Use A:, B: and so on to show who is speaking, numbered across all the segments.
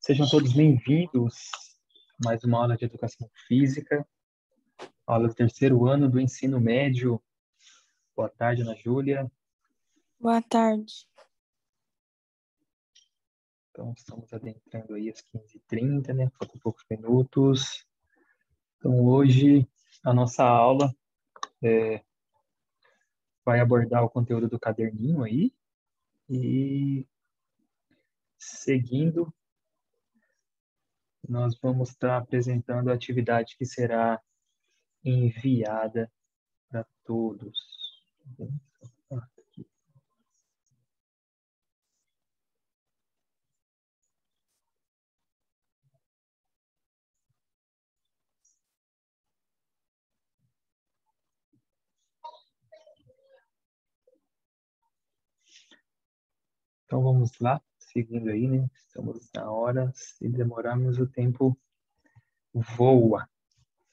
A: Sejam todos bem-vindos a mais uma aula de Educação Física, aula do terceiro ano do ensino médio. Boa tarde, Ana Júlia.
B: Boa tarde.
A: Então, estamos adentrando aí às 15h30, né? Faltam poucos minutos. Então, hoje, a nossa aula vai abordar o conteúdo do caderninho aí e, seguindo, nós vamos estar apresentando a atividade que será enviada para todos. Então, vamos lá, seguindo aí, né? Estamos na hora, se demorarmos o tempo voa.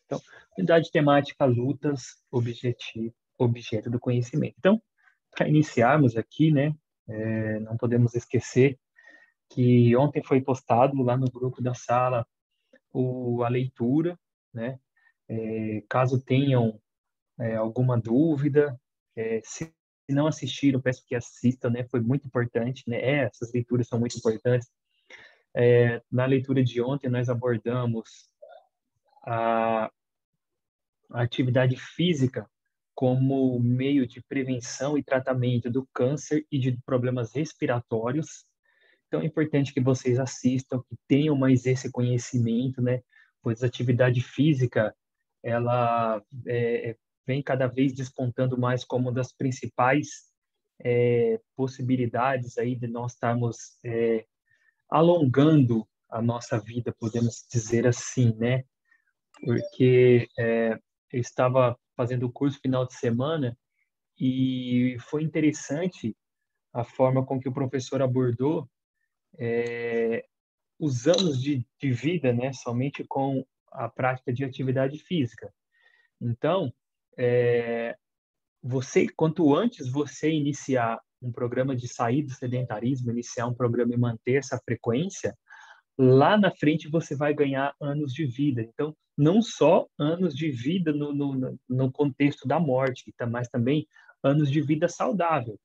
A: Então, unidade temática, lutas, objeto do conhecimento. Então, para iniciarmos aqui, né, não podemos esquecer que ontem foi postado lá no grupo da sala a leitura, né? Caso tenham alguma dúvida, se não assistiram, peço que assistam, né? Foi muito importante, né? Essas leituras são muito importantes. Na leitura de ontem, nós abordamos a atividade física como meio de prevenção e tratamento do câncer e de problemas respiratórios. Então, é importante que vocês assistam, que tenham mais esse conhecimento, né? Pois a atividade física, ela vem cada vez despontando mais como uma das principais possibilidades aí de nós estarmos alongando a nossa vida, podemos dizer assim, né? Porque eu estava fazendo o curso final de semana e foi interessante a forma com que o professor abordou os anos de vida, né, somente com a prática de atividade física. Então, quanto antes você iniciar um programa de sair do sedentarismo, iniciar um programa e manter essa frequência, lá na frente você vai ganhar anos de vida. Então, não só anos de vida no contexto da morte, mas também anos de vida saudável.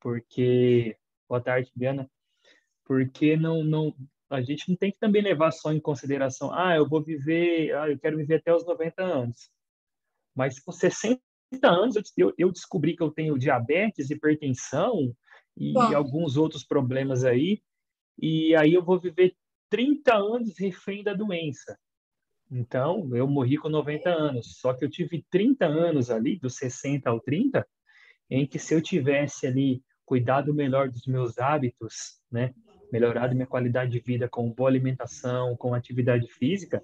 A: Porque, boa tarde, Diana, porque a gente não tem que também levar só em consideração, eu quero viver até os 90 anos. Mas com 60 anos eu descobri que eu tenho diabetes, hipertensão e alguns outros problemas aí, e aí eu vou viver 30 anos refém da doença. Então, eu morri com 90 anos, só que eu tive 30 anos ali, dos 60 ao 30, em que se eu tivesse ali cuidado melhor dos meus hábitos, né, melhorado minha qualidade de vida com boa alimentação, com atividade física,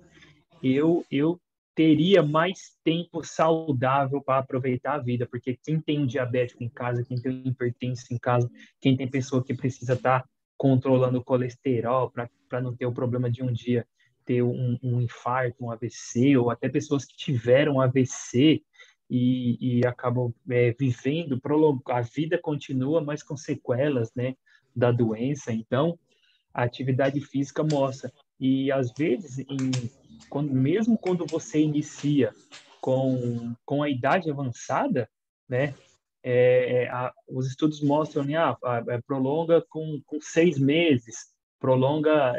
A: eu teria mais tempo saudável para aproveitar a vida, porque quem tem um diabético em casa, quem tem um hipertenso em casa, quem tem pessoa que precisa estar controlando o colesterol para não ter o problema de um dia ter um infarto, um AVC, ou até pessoas que tiveram AVC e acabam vivendo, a vida continua, mas com sequelas, né, da doença. Então, a atividade física mostra. E, às vezes, mesmo quando você inicia com a idade avançada, né, os estudos mostram, né, prolonga com 6 meses, prolonga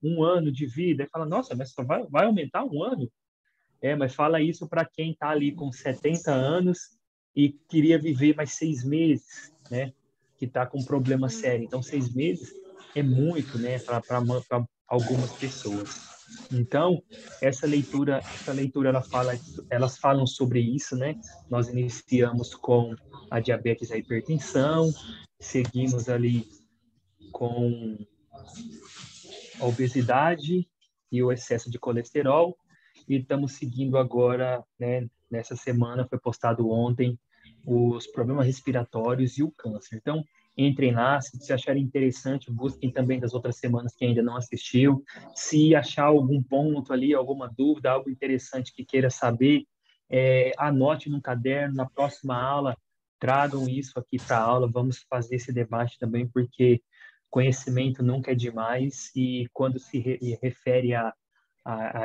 A: 1 ano de vida. E fala, nossa, mas só vai aumentar 1 ano? Mas fala isso para quem está ali com 70 anos e queria viver mais 6 meses, né? Que está com um problema sério. Então, 6 meses é muito, né? Para algumas pessoas. Então, essa leitura elas falam sobre isso, né? Nós iniciamos com a diabetes e a hipertensão, seguimos ali com a obesidade e o excesso de colesterol. E estamos seguindo agora, né, nessa semana, foi postado ontem, os problemas respiratórios e o câncer. Então, entrem lá, se acharem interessante, busquem também das outras semanas que ainda não assistiu. Se achar algum ponto ali, alguma dúvida, algo interessante que queira saber, anote no caderno, na próxima aula, tragam isso aqui para a aula, vamos fazer esse debate também, porque conhecimento nunca é demais e quando se refere a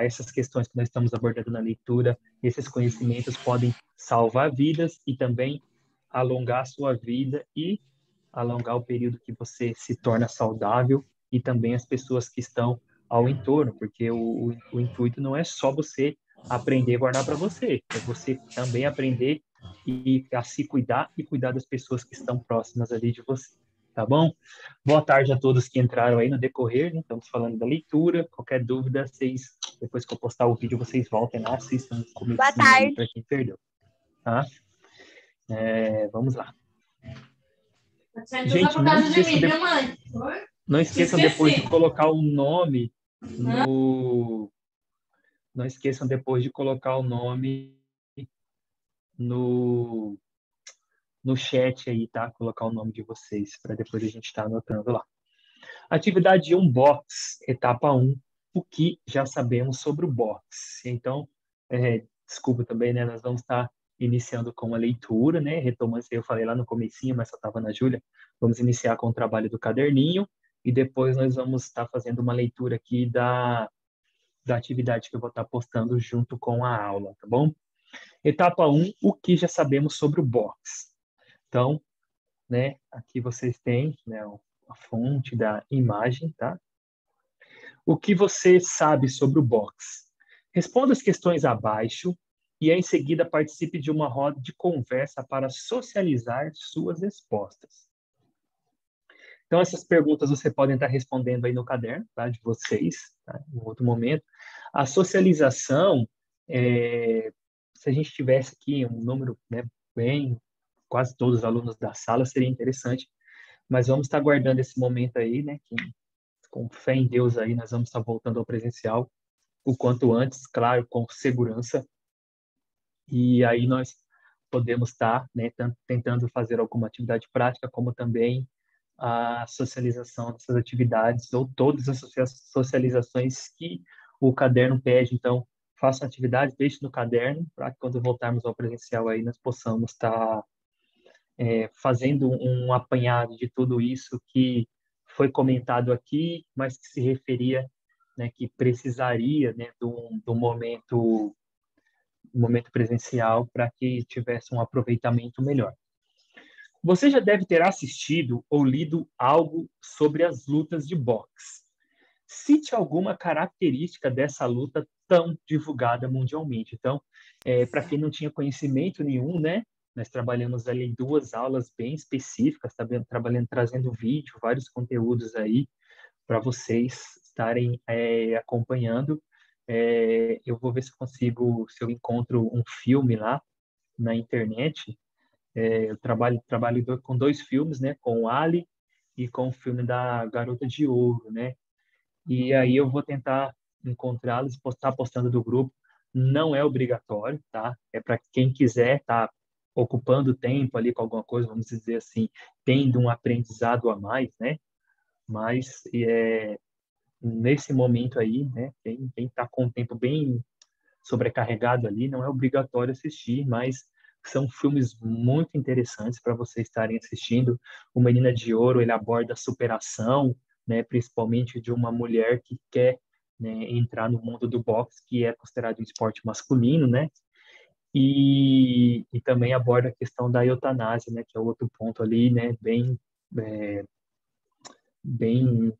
A: essas questões que nós estamos abordando na leitura, esses conhecimentos podem salvar vidas e também alongar a sua vida e alongar o período que você se torna saudável e também as pessoas que estão ao entorno, porque o intuito não é só você aprender e guardar para você, é você também aprender e a se cuidar e cuidar das pessoas que estão próximas ali de você, tá bom? Boa tarde a todos que entraram aí no decorrer, né? Estamos falando da leitura, qualquer dúvida, vocês, depois que eu postar o vídeo, vocês voltem lá, assistam o
B: Boa
A: comecinho aí
B: tarde.
A: para quem perdeu, tá? Vamos lá. Gente, não esqueçam depois de colocar o nome no, não esqueçam depois de colocar o nome no, no chat aí, tá? Colocar o nome de vocês, para depois a gente estar anotando lá. Atividade 1, box, etapa 1, o que já sabemos sobre o box. Então, desculpa também, né? Nós vamos estar iniciando com a leitura, né? Retomando, eu falei lá no comecinho, mas só estava na Júlia. Vamos iniciar com o trabalho do caderninho e depois nós vamos estar fazendo uma leitura aqui da atividade que eu vou estar postando junto com a aula, tá bom? Etapa 1, o que já sabemos sobre o box. Então, né, aqui vocês têm, né, a fonte da imagem, tá? O que você sabe sobre o box? Responda as questões abaixo e, em seguida, participe de uma roda de conversa para socializar suas respostas. Então, essas perguntas você podem estar respondendo aí no caderno, tá, de vocês, tá, em outro momento. A socialização, se a gente tivesse aqui um número, né, bem, quase todos os alunos da sala, seria interessante, mas vamos estar guardando esse momento aí, né, que, com fé em Deus aí, nós vamos estar voltando ao presencial o quanto antes, claro, com segurança, e aí nós podemos estar, né, tentando fazer alguma atividade prática, como também a socialização dessas atividades, ou todas as socializações que o caderno pede. Então, façam atividade, deixe no caderno, para que quando voltarmos ao presencial aí, nós possamos estar fazendo um apanhado de tudo isso que foi comentado aqui, mas que se referia, né, que precisaria, né, do momento presencial para que tivesse um aproveitamento melhor. Você já deve ter assistido ou lido algo sobre as lutas de boxe. Cite alguma característica dessa luta tão divulgada mundialmente. Então, para quem não tinha conhecimento nenhum, né, nós trabalhamos ali em 2 aulas bem específicas, trabalhando, trazendo vídeo, vários conteúdos aí para vocês estarem acompanhando. Eu vou ver se consigo, se eu encontro um filme lá na internet. Eu trabalho com 2 filmes, né, com o Ali e com o filme da Garota de Ouro, né? E aí eu vou tentar encontrá-los, estar postando do grupo. Não é obrigatório, tá? É para quem quiser, tá ocupando tempo ali com alguma coisa, vamos dizer assim, tendo um aprendizado a mais, né? Mas nesse momento aí, né, quem está com o tempo bem sobrecarregado ali, não é obrigatório assistir, mas são filmes muito interessantes para vocês estarem assistindo. O Menina de Ouro, ele aborda a superação, né, principalmente de uma mulher que quer, né, entrar no mundo do boxe, que é considerado um esporte masculino, né? E também aborda a questão da eutanásia, né, que é outro ponto ali, né, é, bem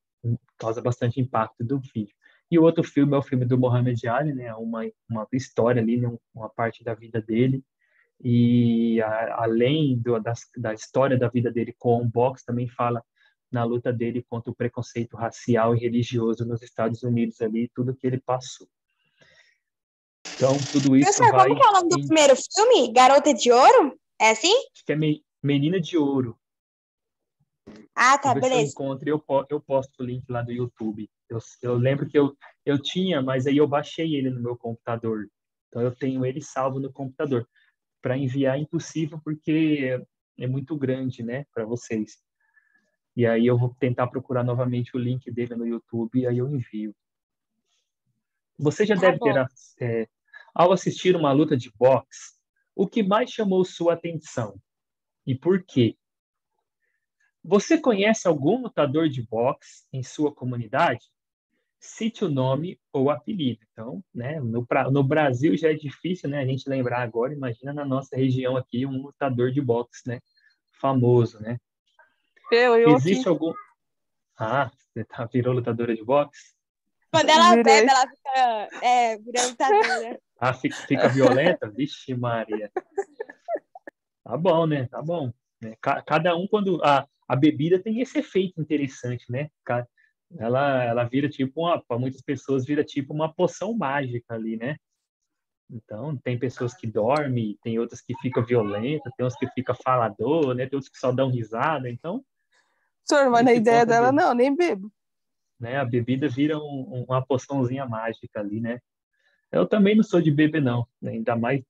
A: causa bastante impacto do vídeo. E o outro filme é o filme do Muhammad Ali, né? Uma história ali, né? Uma parte da vida dele. E além da história da vida dele com o boxe, também fala na luta dele contra o preconceito racial e religioso nos Estados Unidos ali, tudo que ele passou. Então, tudo isso
B: Professor,
A: vai...
B: como que é o nome do primeiro filme? Garota de Ouro? É assim?
A: Acho que é Menina de Ouro.
B: Ah,
A: Vou
B: tá,
A: ver se eu
B: beleza.
A: encontro e eu posto o link lá do YouTube. Eu lembro que eu tinha, mas aí eu baixei ele no meu computador. Então eu tenho ele salvo no computador. Para enviar é impossível porque é muito grande, né, para vocês. E aí eu vou tentar procurar novamente o link dele no YouTube e aí eu envio. Você já
B: Tá
A: deve
B: bom.
A: ter, ao assistir uma luta de boxe, o que mais chamou sua atenção e por quê? Você conhece algum lutador de boxe em sua comunidade? Cite o nome ou apelido. Então, né, no Brasil já é difícil, né, a gente lembrar agora. Imagina na nossa região aqui um lutador de boxe, né, famoso, né?
C: Eu
A: Existe
C: aqui
A: algum? Ah, virou lutadora de boxe?
B: Quando ela bebe,
C: virei.
B: ela fica vira lutadora.
A: Ah, fica violenta? Vixe, Maria. Tá bom, né? Tá bom. Né? Cada um, quando a bebida tem esse efeito interessante, né? Ela vira tipo para muitas pessoas vira tipo uma poção mágica ali, né? Então, tem pessoas que dormem, tem outras que ficam violentas, tem uns que ficam falador, né? Tem outros que só dão risada. Então,
C: Senhor, mas na
A: nesse
C: ideia
A: ponto,
C: dela, não, nem bebo.
A: né? A bebida vira uma poçãozinha mágica ali, né? Eu também não sou de beber, não. Né? Ainda mais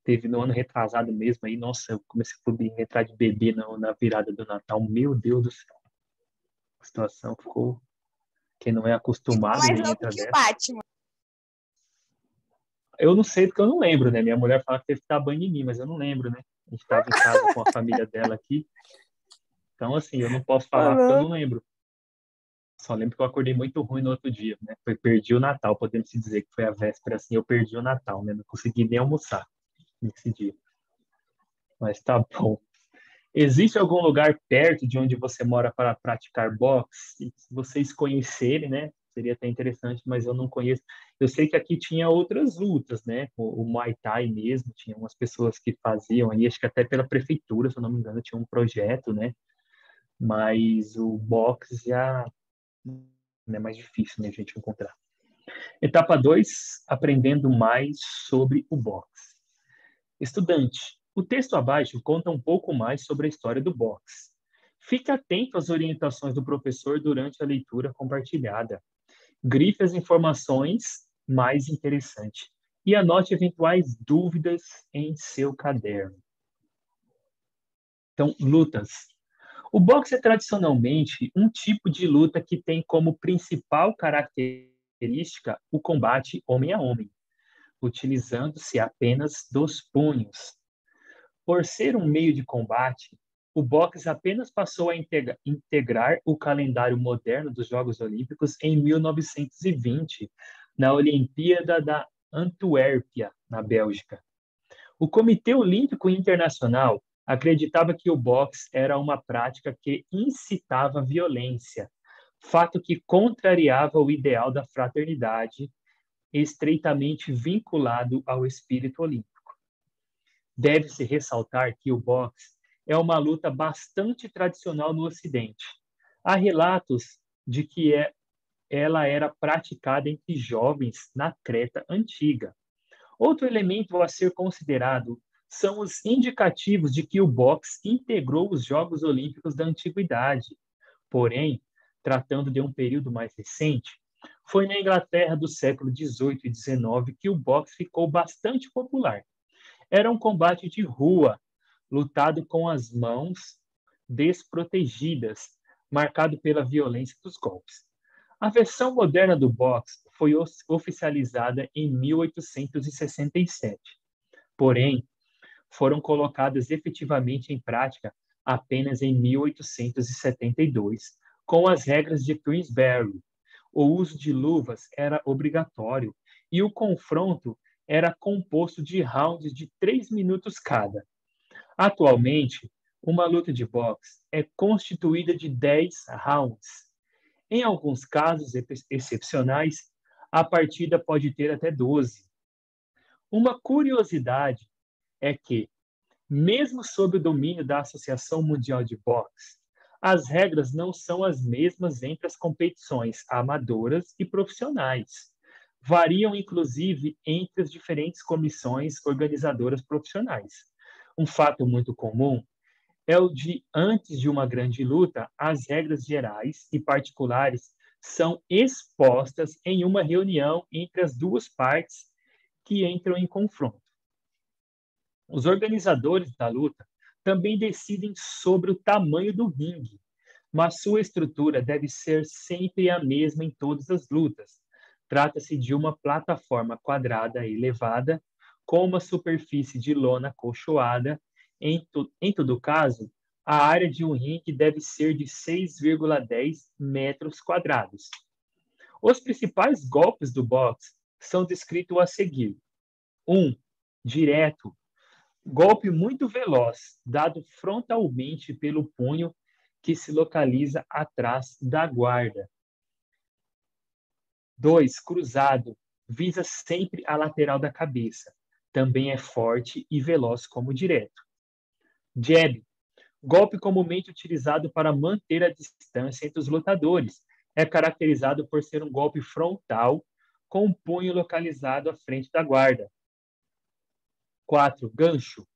A: teve no ano retrasado mesmo aí. Nossa, eu comecei a entrar de beber na virada do Natal. Meu Deus do céu. A situação ficou... Quem não é
B: Ficou
A: acostumado
B: mais
A: nem
B: louco
A: entra
B: que o
A: dessa.
B: Batman.
A: Eu não sei porque eu não lembro, né? Minha mulher fala que teve que dar banho em mim, mas eu não lembro, né? A gente estava em casa com a família dela aqui. Então, assim, eu não posso
C: Ô,
A: falar porque eu não
C: louco.
A: lembro. Só lembro que eu acordei muito ruim no outro dia, né? Perdi o Natal, podemos se dizer que foi a véspera, assim, eu perdi o Natal, né? Não consegui nem almoçar nesse dia. Mas tá bom. Existe algum lugar perto de onde você mora para praticar boxe? Se vocês conhecerem, né? Seria até interessante, mas eu não conheço. Eu sei que aqui tinha outras lutas, né? O Muay Thai mesmo, tinha umas pessoas que faziam aí, acho que até pela prefeitura, se eu não me engano, tinha um projeto, né? Mas o boxe já é mais difícil, né, a gente encontrar. Etapa 2, aprendendo mais sobre o boxe. Estudante, o texto abaixo conta um pouco mais sobre a história do boxe. Fique atento às orientações do professor durante a leitura compartilhada. Grife as informações mais interessantes e anote eventuais dúvidas em seu caderno. Então, lutas. O boxe é tradicionalmente um tipo de luta que tem como principal característica o combate homem a homem, utilizando-se apenas dos punhos. Por ser um meio de combate, o boxe apenas passou a integrar o calendário moderno dos Jogos Olímpicos em 1920, na Olimpíada da Antuérpia, na Bélgica. O Comitê Olímpico Internacional acreditava que o boxe era uma prática que incitava violência, fato que contrariava o ideal da fraternidade, estreitamente vinculado ao espírito olímpico. Deve-se ressaltar que o boxe é uma luta bastante tradicional no Ocidente. Há relatos de que ela era praticada entre jovens na Creta antiga. Outro elemento a ser considerado são os indicativos de que o boxe integrou os Jogos Olímpicos da Antiguidade. Porém, tratando de um período mais recente, foi na Inglaterra do século XVIII e XIX que o boxe ficou bastante popular. Era um combate de rua, lutado com as mãos desprotegidas, marcado pela violência dos golpes. A versão moderna do boxe foi oficializada em 1867. Porém, foram colocadas efetivamente em prática apenas em 1872, com as regras de Queensberry. O uso de luvas era obrigatório e o confronto era composto de rounds de 3 minutos cada. Atualmente, uma luta de boxe é constituída de 10 rounds. Em alguns casos excepcionais, a partida pode ter até 12. Uma curiosidade é que, mesmo sob o domínio da Associação Mundial de Boxe, as regras não são as mesmas entre as competições amadoras e profissionais. Variam, inclusive, entre as diferentes comissões organizadoras profissionais. Um fato muito comum é o de antes de uma grande luta, as regras gerais e particulares são expostas em uma reunião entre as duas partes que entram em confronto. Os organizadores da luta também decidem sobre o tamanho do ringue, mas sua estrutura deve ser sempre a mesma em todas as lutas. Trata-se de uma plataforma quadrada elevada com uma superfície de lona acolchoada. Em todo caso, a área de um ringue deve ser de 6,10 metros quadrados. Os principais golpes do boxe são descritos a seguir. 1. Direto. Golpe muito veloz, dado frontalmente pelo punho que se localiza atrás da guarda. 2. Cruzado. Visa sempre a lateral da cabeça. Também é forte e veloz como direto. Jab. Golpe comumente utilizado para manter a distância entre os lutadores. É caracterizado por ser um golpe frontal com o punho localizado à frente da guarda. 4. Gancho.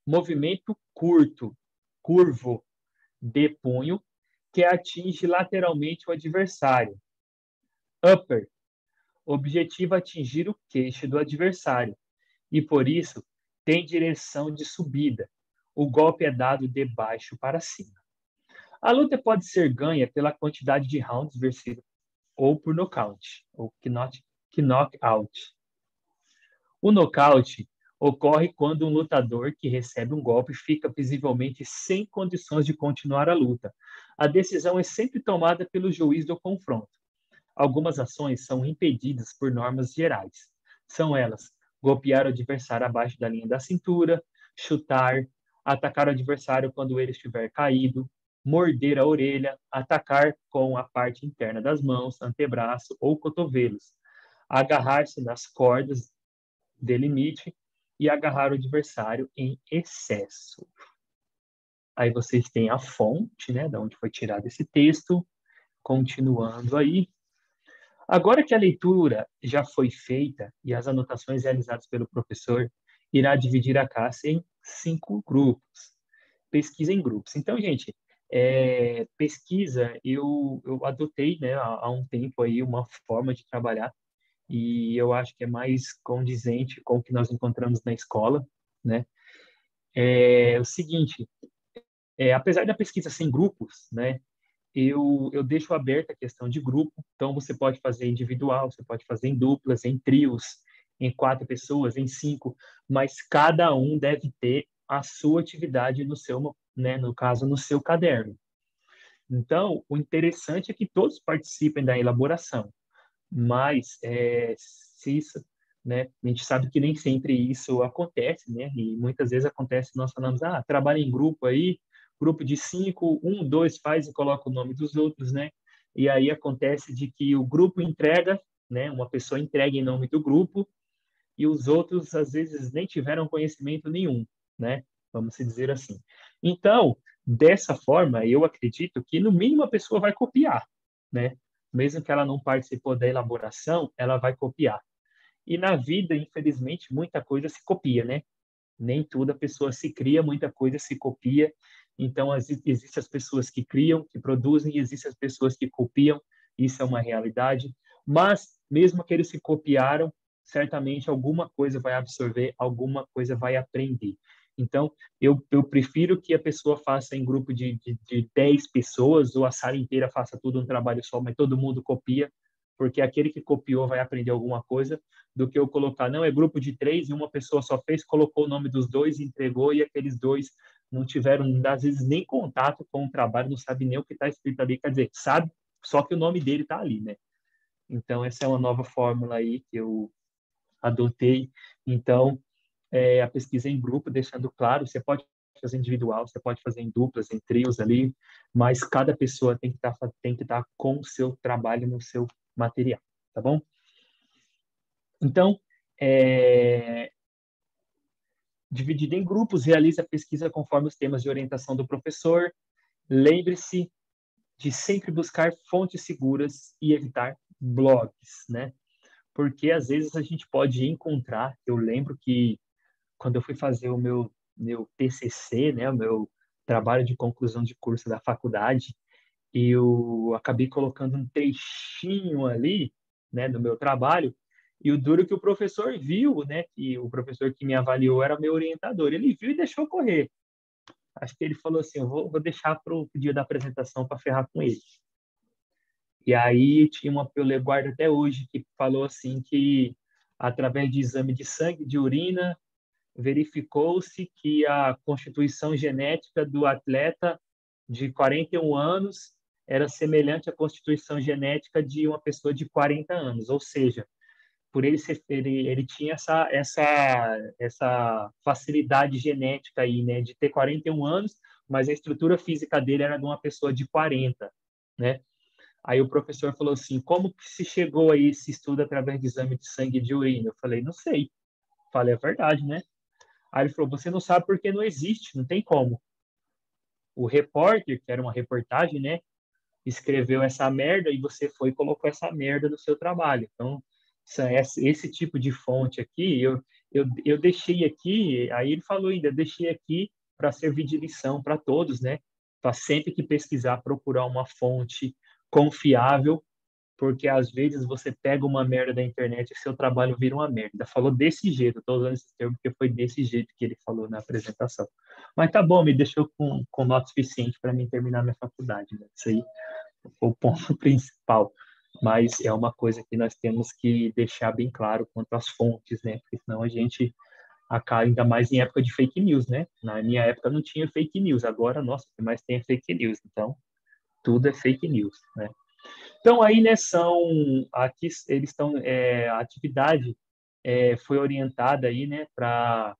A: Movimento curto, curvo, de punho, que atinge lateralmente o adversário. Upper. Objetivo atingir o queixo do adversário e, por isso, tem direção de subida. O golpe é dado de baixo para cima. A luta pode ser ganha pela quantidade de rounds vencidos ou por nocaute, ou knockout. O nocaute ocorre quando um lutador que recebe um golpe fica visivelmente sem condições de continuar a luta. A decisão é sempre tomada pelo juiz do confronto. Algumas ações são impedidas por normas gerais. São elas: golpear o adversário abaixo da linha da cintura, chutar, atacar o adversário quando ele estiver caído, morder a orelha, atacar com a parte interna das mãos, antebraço ou cotovelos, agarrar-se nas cordas de limite e agarrar o adversário em excesso. Aí vocês têm a fonte, né, de onde foi tirado esse texto, continuando aí. Agora que a leitura já foi feita e as anotações realizadas pelo professor, irá dividir a classe em 5 grupos. Pesquisa em grupos. Então, gente, pesquisa, eu adotei, né, há um tempo aí uma forma de trabalhar e eu acho que é mais condizente com o que nós encontramos na escola, né? É o seguinte, apesar da pesquisa ser em grupos, né, eu deixo aberta a questão de grupo, então você pode fazer individual, você pode fazer em duplas, em trios, em 4 pessoas, em 5, mas cada um deve ter a sua atividade no seu, né, no caso, no seu caderno. Então, o interessante é que todos participem da elaboração, mas se isso, né, a gente sabe que nem sempre isso acontece, né, e muitas vezes acontece, nós falamos, trabalha em grupo aí, grupo de 5, 1, 2 faz e coloca o nome dos outros, né, e aí acontece de que o grupo entrega, né, uma pessoa entrega em nome do grupo, e os outros, às vezes, nem tiveram conhecimento nenhum, né, vamos dizer assim. Então, dessa forma, eu acredito que, no mínimo, a pessoa vai copiar, né, mesmo que ela não participou da elaboração, ela vai copiar. E na vida, infelizmente, muita coisa se copia, né? Nem tudo a pessoa se cria, muita coisa se copia. Então, existem as pessoas que criam, que produzem, e existem as pessoas que copiam, isso é uma realidade. Mas, mesmo que eles se copiaram, certamente alguma coisa vai absorver, alguma coisa vai aprender. Então, eu prefiro que a pessoa faça em grupo de 10 pessoas, ou a sala inteira faça tudo um trabalho só, mas todo mundo copia, porque aquele que copiou vai aprender alguma coisa, do que eu colocar, não, é grupo de 3 e uma pessoa só fez, colocou o nome dos 2, entregou, e aqueles 2 não tiveram, às vezes, nem contato com o trabalho, não sabe nem o que está escrito ali, quer dizer, sabe, só que o nome dele está ali, né? Então, essa é uma nova fórmula aí que eu adotei. Então, a pesquisa em grupo, deixando claro, você pode fazer individual, você pode fazer em duplas, em trios ali, mas cada pessoa tem que estar com o seu trabalho no seu material, tá bom? Então, dividido em grupos, realize a pesquisa conforme os temas de orientação do professor. Lembre-se de sempre buscar fontes seguras e evitar blogs, né? Porque às vezes a gente pode encontrar, eu lembro que quando eu fui fazer o meu TCC, né, o meu trabalho de conclusão de curso da faculdade, e eu acabei colocando um trechinho ali, né, do meu trabalho, e o duro que o professor viu, né, que o professor que me avaliou era meu orientador, ele viu e deixou correr. Acho que ele falou assim, eu vou deixar para o dia da apresentação para ferrar com ele. E aí tinha uma, eu guardo até hoje, que falou assim que através de exame de sangue, de urina, verificou-se que a constituição genética do atleta de 41 anos era semelhante à constituição genética de uma pessoa de 40 anos, ou seja, por ele tinha essa facilidade genética aí, né, de ter 41 anos, mas a estrutura física dele era de uma pessoa de 40, né? Aí o professor falou assim, como que se chegou a esse estudo através de exame de sangue e de urina? Eu falei, não sei. Falei, é verdade, né? Aí ele falou, você não sabe porque não existe, não tem como. O repórter, que era uma reportagem, né, escreveu essa merda e você foi e colocou essa merda no seu trabalho. Então, esse tipo de fonte aqui, eu deixei aqui, aí ele falou ainda, eu deixei aqui para servir de lição para todos, né? Para sempre que pesquisar, procurar uma fonte confiável, porque às vezes você pega uma merda da internet e seu trabalho vira uma merda. Falou desse jeito, estou usando esse termo porque foi desse jeito que ele falou na apresentação. Mas tá bom, me deixou com nota suficiente para mim terminar minha faculdade. Né? Isso aí foi o ponto principal. Mas é uma coisa que nós temos que deixar bem claro quanto às fontes, né? Porque senão a gente acaba, ainda mais em época de fake news, né? Na minha época não tinha fake news, agora, nossa, o que mais tem é fake news. Então, tudo é fake news, né? Então, aí, né, aqui eles estão, a atividade foi orientada aí, né, para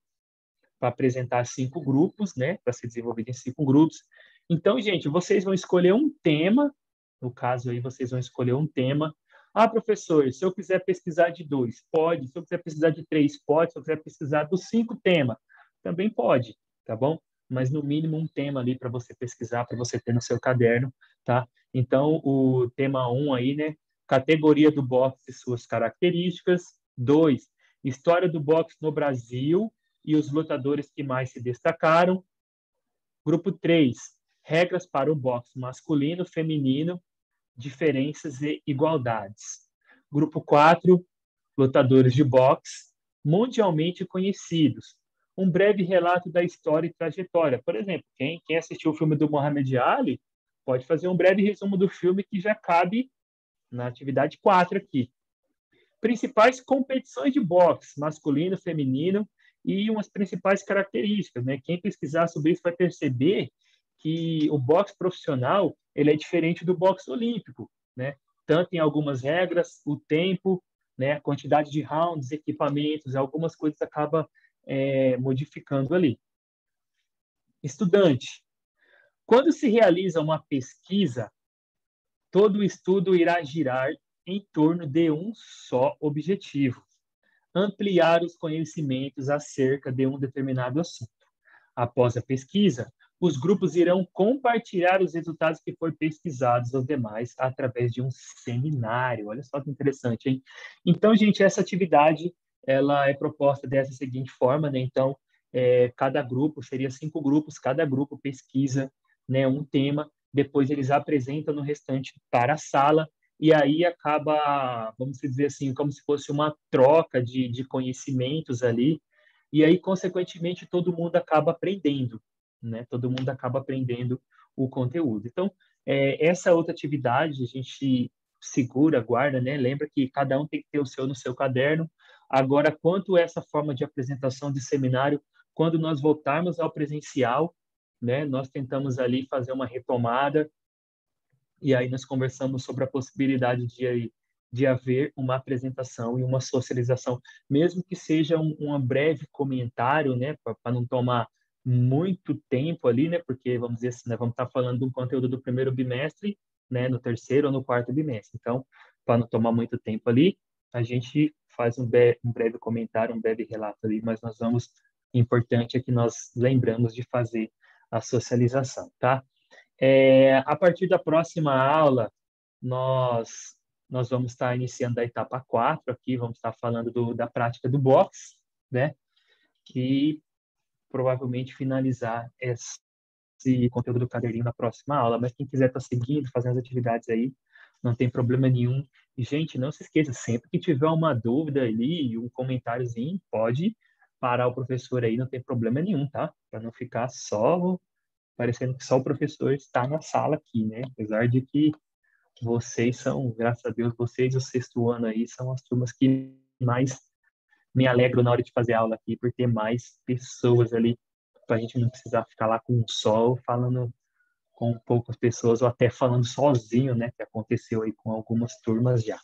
A: apresentar 5 grupos, né, para ser desenvolvido em 5 grupos. Então, gente, vocês vão escolher um tema, no caso aí, vocês vão escolher um tema. Ah, professor, se eu quiser pesquisar de 2, pode. Se eu quiser pesquisar de 3, pode. Se eu quiser pesquisar dos 5 temas, também pode, tá bom? Mas no mínimo um tema ali para você pesquisar, para você ter no seu caderno, tá? Então, o tema 1 aí, né? Categoria do boxe e suas características. 2, história do boxe no Brasil e os lutadores que mais se destacaram. Grupo 3, regras para o boxe masculino, feminino, diferenças e igualdades. Grupo 4, lutadores de boxe mundialmente conhecidos. Um breve relato da história e trajetória. Por exemplo, quem assistiu o filme do Muhammad Ali pode fazer um breve resumo do filme que já cabe na atividade 4 aqui. Principais competições de boxe, masculino, feminino, e umas principais características, né? Quem pesquisar sobre isso vai perceber que o boxe profissional ele é diferente do boxe olímpico, né? Tanto em algumas regras, o tempo, né? A quantidade de rounds, equipamentos, algumas coisas acaba modificando ali. Estudante, quando se realiza uma pesquisa, todo o estudo irá girar em torno de um só objetivo: ampliar os conhecimentos acerca de um determinado assunto. Após a pesquisa, os grupos irão compartilhar os resultados que foram pesquisados aos demais através de um seminário. Olha só que interessante, hein? Então, gente, essa atividade ela é proposta dessa seguinte forma, né? Então, cada grupo, seria 5 grupos, cada grupo pesquisa, né, um tema, depois eles apresentam no restante para a sala, e aí acaba, vamos dizer assim, como se fosse uma troca de conhecimentos ali, e aí, consequentemente, todo mundo acaba aprendendo, né? Todo mundo acaba aprendendo o conteúdo. Então, essa outra atividade a gente segura, guarda, né? Lembra que cada um tem que ter o seu no seu caderno. Agora, quanto a essa forma de apresentação de seminário, quando nós voltarmos ao presencial, né? Nós tentamos ali fazer uma retomada e aí nós conversamos sobre a possibilidade de haver uma apresentação e uma socialização, mesmo que seja um breve comentário, né, para não tomar muito tempo ali, né, porque vamos dizer assim, né, vamos estar falando de um conteúdo do primeiro bimestre, né, no terceiro ou no quarto bimestre. Então, para não tomar muito tempo ali, a gente faz um breve comentário, um breve relato ali, mas nós vamos, importante é que nós lembramos de fazer a socialização, tá? A partir da próxima aula, nós vamos estar iniciando a etapa 4 aqui, vamos estar falando da prática do boxe, né? E provavelmente finalizar e conteúdo do caderninho na próxima aula, mas quem quiser estar seguindo, fazendo as atividades aí, não tem problema nenhum. E, gente, não se esqueça, sempre que tiver uma dúvida ali, um comentáriozinho, pode parar o professor aí, não tem problema nenhum, tá? Para não ficar só parecendo que só o professor está na sala aqui, né? Apesar de que vocês são, graças a Deus, vocês, o sexto ano aí, são as turmas que mais me alegram na hora de fazer aula aqui, por ter mais pessoas ali, para a gente não precisar ficar lá com um sol, falando com poucas pessoas, ou até falando sozinho, né? Que aconteceu aí com algumas turmas já,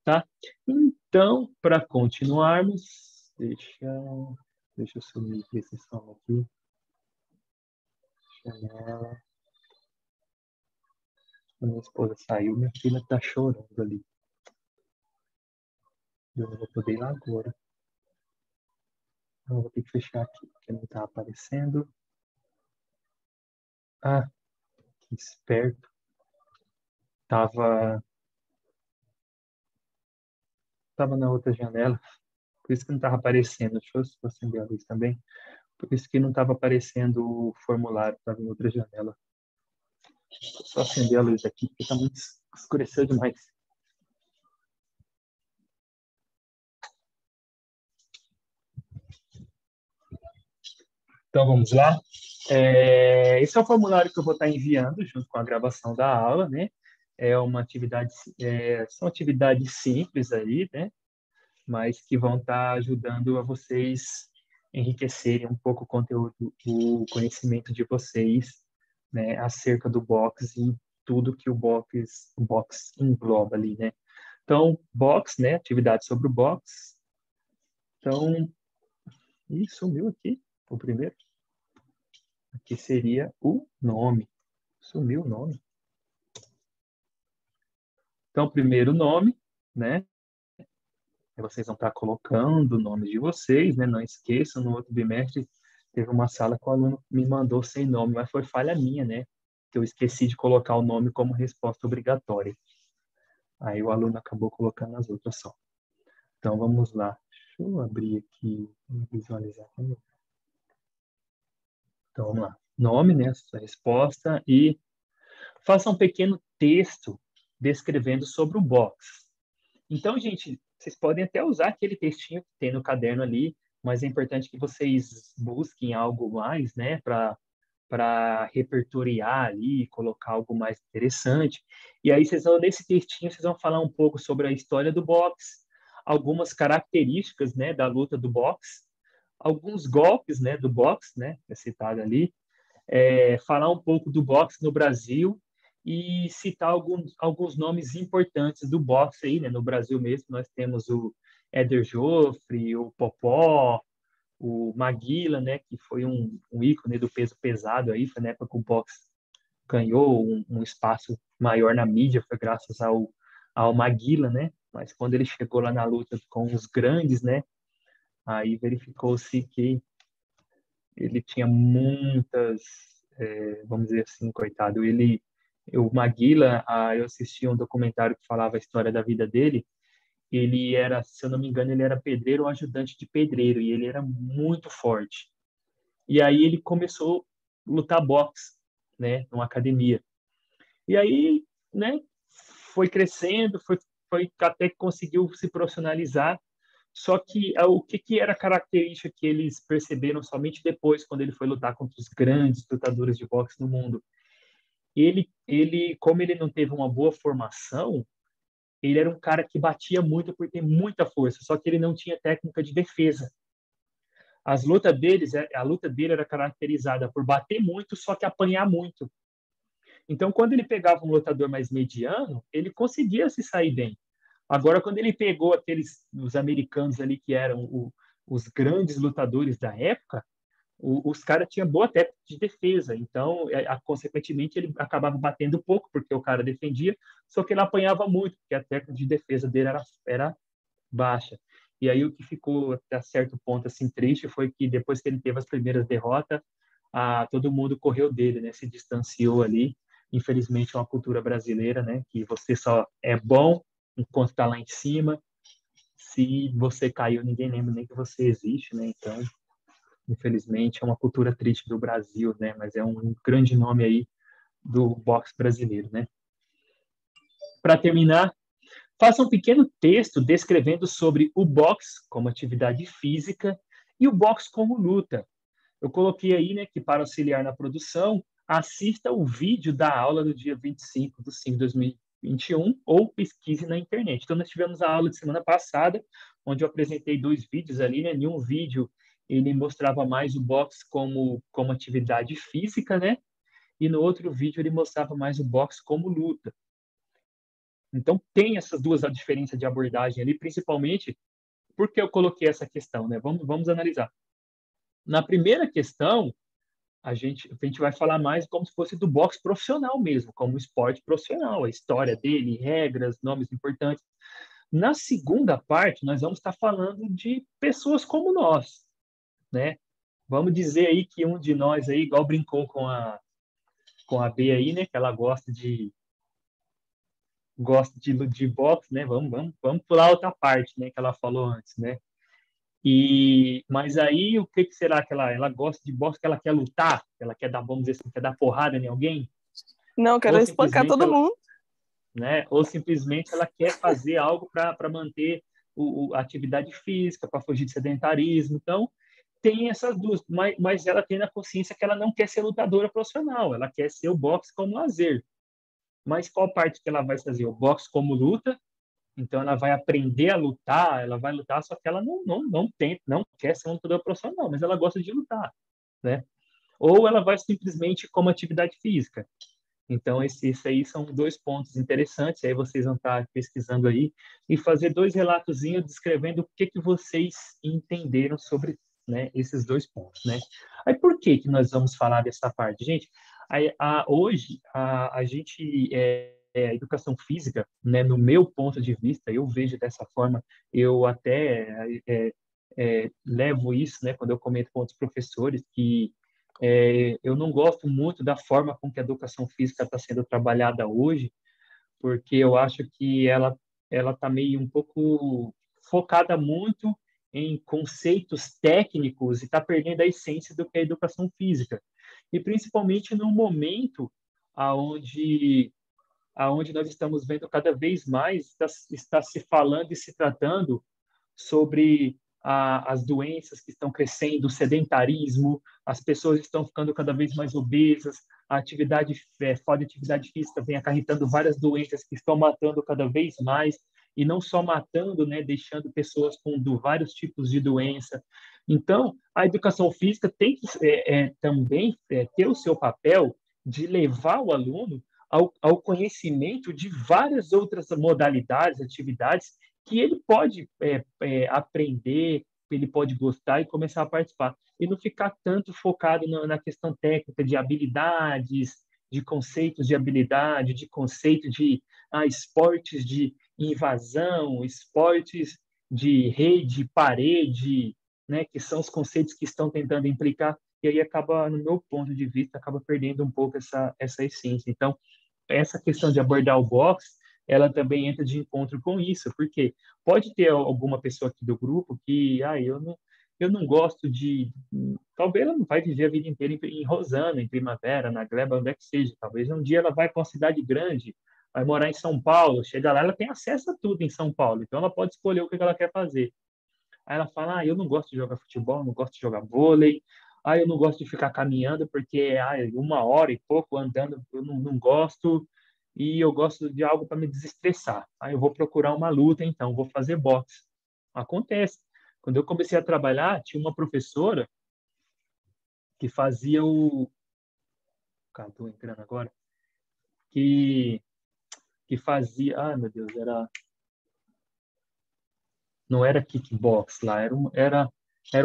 A: tá? Então, para continuarmos, deixa eu sumir esse som aqui. Janela. A minha esposa saiu, minha filha tá chorando ali. Eu não vou poder ir lá agora. Eu vou ter que fechar aqui, porque não tá aparecendo. Ah, que esperto. Tava na outra janela. Por isso que não tava aparecendo. Deixa eu só acender a luz também. Por isso que não tava aparecendo o formulário. Tava em outra janela. Deixa eu só acender a luz aqui, porque tá muito escureceu demais. Então, vamos lá. Esse é o formulário que eu vou estar enviando junto com a gravação da aula, né? É uma atividade, são atividades simples aí, né? Mas que vão estar ajudando a vocês enriquecerem um pouco o conteúdo, o conhecimento de vocês, né? Acerca do box e tudo que o box engloba ali, né? Então, box, né? Atividade sobre o box. Então, sumiu aqui o primeiro. Aqui seria o nome. Sumiu o nome. Então, primeiro nome, né? Vocês vão estar colocando o nome de vocês, né? Não esqueçam, no outro bimestre teve uma sala que o aluno me mandou sem nome, mas foi falha minha, né? Que eu esqueci de colocar o nome como resposta obrigatória. Aí o aluno acabou colocando as outras só. Então, vamos lá. Deixa eu abrir aqui e visualizar também. Então, vamos lá. Nome, né? Sua resposta e faça um pequeno texto descrevendo sobre o box. Então, gente, vocês podem até usar aquele textinho que tem no caderno ali, mas é importante que vocês busquem algo mais, né, para repertoriar ali, colocar algo mais interessante. E aí vocês vão nesse textinho, vocês vão falar um pouco sobre a história do boxe, algumas características, né, da luta do boxe, alguns golpes, né, do boxe, né, que é citado ali, falar um pouco do boxe no Brasil e citar alguns nomes importantes do boxe aí, né? No Brasil mesmo, nós temos o Éder Joffre, o Popó, o Maguila, né? Que foi um ícone do peso pesado aí, foi na época que o boxe ganhou um espaço maior na mídia, foi graças ao Maguila, né? Mas quando ele chegou lá na luta com os grandes, né? Aí verificou-se que ele tinha muitas, vamos dizer assim, coitado, o Maguila, eu assisti um documentário que falava a história da vida dele, ele era, se eu não me engano, ele era pedreiro ou ajudante de pedreiro, e ele era muito forte. E aí ele começou a lutar boxe, né, numa academia. E aí, né, foi crescendo, foi até que conseguiu se profissionalizar. Só que o que era característica que eles perceberam somente depois, quando ele foi lutar contra os grandes lutadores de boxe no mundo? Como ele não teve uma boa formação, ele era um cara que batia muito por ter muita força, só que ele não tinha técnica de defesa. A luta dele era caracterizada por bater muito, só que apanhar muito. Então, quando ele pegava um lutador mais mediano, ele conseguia se sair bem. Agora, quando ele pegou os americanos ali que eram os grandes lutadores da época, os caras tinham boa técnica de defesa. Então, consequentemente, ele acabava batendo pouco, porque o cara defendia, só que ele apanhava muito, porque a técnica de defesa dele era baixa. E aí o que ficou até certo ponto assim triste foi que depois que ele teve as primeiras derrotas, todo mundo correu dele, né? Se distanciou ali. Infelizmente é uma cultura brasileira, né? Que você só é bom enquanto está lá em cima. Se você caiu, ninguém lembra nem que você existe, né? Então, infelizmente, é uma cultura triste do Brasil, né? Mas é um grande nome aí do boxe brasileiro, né? Para terminar, faça um pequeno texto descrevendo sobre o boxe como atividade física e o boxe como luta. Eu coloquei aí, né, que para auxiliar na produção, assista o vídeo da aula do dia 25/5/2021 ou pesquise na internet. Então, nós tivemos a aula de semana passada, onde eu apresentei 2 vídeos ali, né? Em um vídeo, ele mostrava mais o boxe como atividade física, né? E no outro vídeo, ele mostrava mais o boxe como luta. Então, tem essas duas diferenças de abordagem ali, principalmente porque eu coloquei essa questão, né? Vamos analisar. Na primeira questão, a gente vai falar mais como se fosse do boxe profissional mesmo, como esporte profissional, a história dele, regras, nomes importantes. Na segunda parte, nós vamos estar falando de pessoas como nós, né? Vamos dizer aí que um de nós aí, igual brincou com a B aí, né? Que ela gosta de boxe, né? Vamos pular outra parte, né? Que ela falou antes, né? Mas aí o que será que ela gosta de boxe, que ela quer lutar, que ela quer dar, vamos dizer assim, quer dar porrada em alguém,
C: Não, quero
A: ou
C: espancar
A: simplesmente
C: todo
A: ela,
C: mundo.
A: né? Ou simplesmente ela quer fazer algo para manter a atividade física, para fugir de sedentarismo. Então tem essas duas, mas ela tem na consciência que ela não quer ser lutadora profissional, ela quer ser o boxe como lazer. Mas qual parte que ela vai fazer? O boxe como luta. Então, ela vai aprender a lutar, ela vai lutar, só que ela não quer ser uma lutadora profissional, mas ela gosta de lutar, né? Ou ela vai simplesmente como atividade física. Então, esses aí são 2 pontos interessantes. Aí vocês vão estar pesquisando aí e fazer 2 relatozinhos descrevendo o que vocês entenderam sobre, né, esses 2 pontos, né? Aí, por que nós vamos falar dessa parte? Gente, hoje, a gente, a educação física, né, no meu ponto de vista, eu vejo dessa forma, eu até levo isso, né, quando eu comento com outros professores, que eu não gosto muito da forma com que a educação física está sendo trabalhada hoje, porque eu acho que ela está meio um pouco focada muito em conceitos técnicos e está perdendo a essência do que é a educação física. E principalmente no momento aonde nós estamos vendo cada vez mais está se falando e se tratando sobre as doenças que estão crescendo, o sedentarismo, as pessoas estão ficando cada vez mais obesas, falta de atividade física vem acarretando várias doenças que estão matando cada vez mais, e não só matando, né, deixando pessoas com vários tipos de doença. Então, a educação física tem que também ter o seu papel de levar o aluno ao conhecimento de várias outras modalidades, atividades que ele pode aprender, ele pode gostar e começar a participar. E não ficar tanto focado na questão técnica de habilidades, de conceitos de habilidade, de conceito de esportes de invasão, esportes de rede, parede, né, que são os conceitos que estão tentando implicar, e aí acaba, no meu ponto de vista, acaba perdendo um pouco essa essência. Então, essa questão de abordar o boxe, ela também entra de encontro com isso, porque pode ter alguma pessoa aqui do grupo que, eu não gosto talvez ela não vai viver a vida inteira em Rosana, em Primavera, na Gleba, onde é que seja. Talvez um dia ela vai para uma cidade grande, vai morar em São Paulo, chega lá, ela tem acesso a tudo em São Paulo, então ela pode escolher o que ela quer fazer. Aí ela fala, eu não gosto de jogar futebol, não gosto de jogar vôlei, eu não gosto de ficar caminhando porque 1 hora e pouco andando eu não gosto, e eu gosto de algo para me desestressar. Aí eu vou procurar uma luta, então, vou fazer boxe. Acontece. Quando eu comecei a trabalhar, tinha uma professora que fazia o... Cara, estou entrando agora. Que fazia... meu Deus, não era kickbox lá, era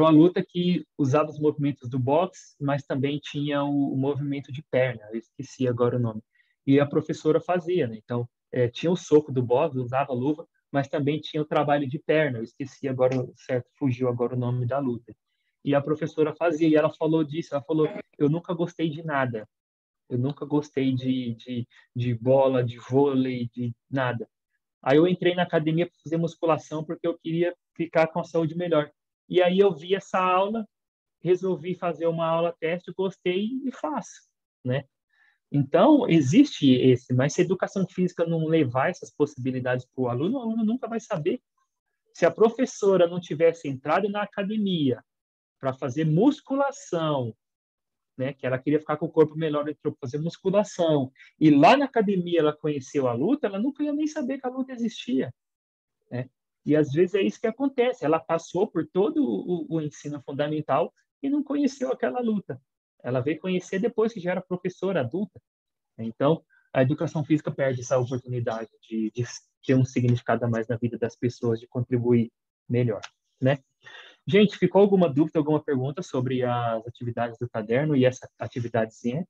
A: uma luta que usava os movimentos do boxe, mas também tinha o movimento de perna, eu esqueci agora o nome. E a professora fazia, né? Então, tinha o soco do boxe, usava luva, mas também tinha o trabalho de perna, eu esqueci agora, certo, fugiu agora o nome da luta. E a professora fazia, e ela falou disso, ela falou, eu nunca gostei de nada, eu nunca gostei de bola, de vôlei, de nada. Aí eu entrei na academia para fazer musculação porque eu queria ficar com a saúde melhor. E aí eu vi essa aula resolvi fazer uma aula teste, gostei e faço, né? Então, existe esse, mas se a educação física não levar essas possibilidades para o aluno nunca vai saber. Se a professora não tivesse entrado na academia para fazer musculação, né, que ela queria ficar com o corpo melhor, entrou para fazer musculação, e lá na academia ela conheceu a luta, ela nunca ia nem saber que a luta existia, né? E às vezes é isso que acontece, ela passou por todo o ensino fundamental e não conheceu aquela luta. Ela veio conhecer depois que já era professora adulta. Então, a educação física perde essa oportunidade de ter um significado a mais na vida das pessoas, de contribuir melhor, né? Gente, ficou alguma dúvida, alguma pergunta sobre as atividades do caderno e essa atividadezinha?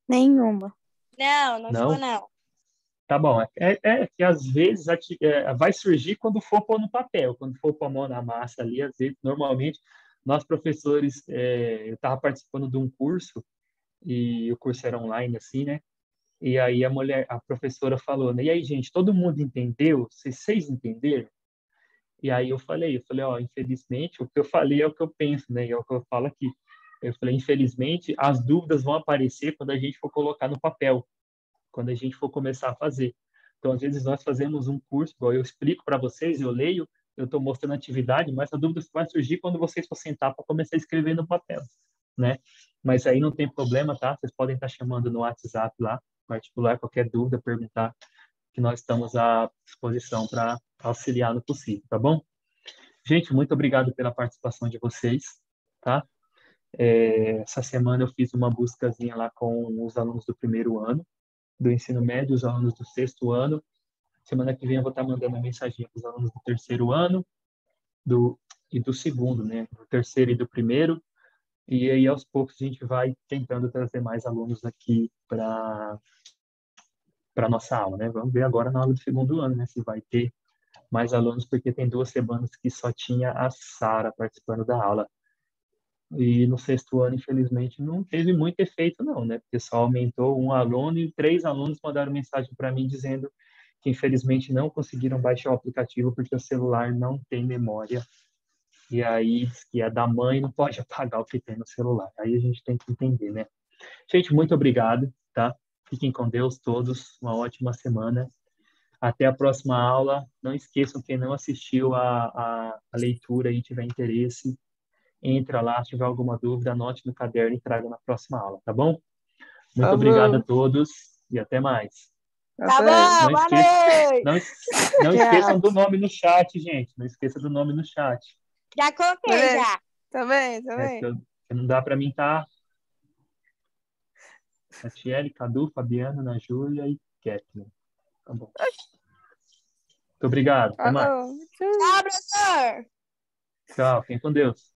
B: Nenhuma. Não ficou
A: Não?
B: não.
A: Tá bom. É que às vezes vai surgir quando for pôr no papel, quando for pôr a mão na massa ali, às vezes, normalmente, nós professores, eu estava participando de um curso, e o curso era online, assim, né? E aí a professora falou, né? E aí, gente, todo mundo entendeu? Vocês entenderam? E aí ó, infelizmente, o que eu falei é o que eu penso, né? E é o que eu falo aqui. Eu falei, infelizmente, as dúvidas vão aparecer quando a gente for colocar no papel, quando a gente for começar a fazer. Então, às vezes, nós fazemos um curso, igual eu explico para vocês, eu leio, eu estou mostrando a atividade, mas a dúvida vai surgir quando vocês for sentar para começar a escrever no papel, né? Mas aí não tem problema, tá? Vocês podem estar chamando no WhatsApp lá, particular, qualquer dúvida, perguntar, que nós estamos à disposição para auxiliar no possível, tá bom? Gente, muito obrigado pela participação de vocês, tá? Essa semana eu fiz uma buscazinha lá com os alunos do primeiro ano, do ensino médio, os alunos do sexto ano. Semana que vem eu vou estar mandando a mensagem para os alunos do terceiro ano e do segundo, né? Do terceiro e do primeiro. E aí, aos poucos, a gente vai tentando trazer mais alunos aqui para nossa aula, né? Vamos ver agora na aula do segundo ano, né? Se vai ter mais alunos, porque tem 2 semanas que só tinha a Sara participando da aula. E no sexto ano, infelizmente, não teve muito efeito, não, né? Porque só aumentou um aluno e 3 alunos mandaram mensagem para mim dizendo que, infelizmente, não conseguiram baixar o aplicativo porque o celular não tem memória. E aí, diz que a da mãe não pode apagar o que tem no celular. Aí a gente tem que entender, né? Gente, muito obrigado, tá? Fiquem com Deus todos. Uma ótima semana. Até a próxima aula. Não esqueçam, quem não assistiu a leitura e tiver interesse, entra lá, se tiver alguma dúvida, anote no caderno e traga na próxima aula, tá bom? Muito
C: Tá
A: obrigado a
C: bom.
A: todos e até mais.
B: Tá
C: Até.
B: bom,
A: Não
B: boa
A: esqueçam,
B: noite.
A: não, não esqueçam
C: Tchau.
A: do nome no chat, gente. Não esqueça do nome no chat.
B: Já coloquei,
C: Beleza.
B: já.
C: Tá bem, tá
A: Porque
C: bem.
A: não dá para mim estar Tatiele, Cadu, Fabiana, Ana Júlia e Kathleen. Tá bom. Muito obrigado. Até mais.
C: Falou. Tchau.
B: Tchau, professor.
A: Tchau. Fiquem com Deus.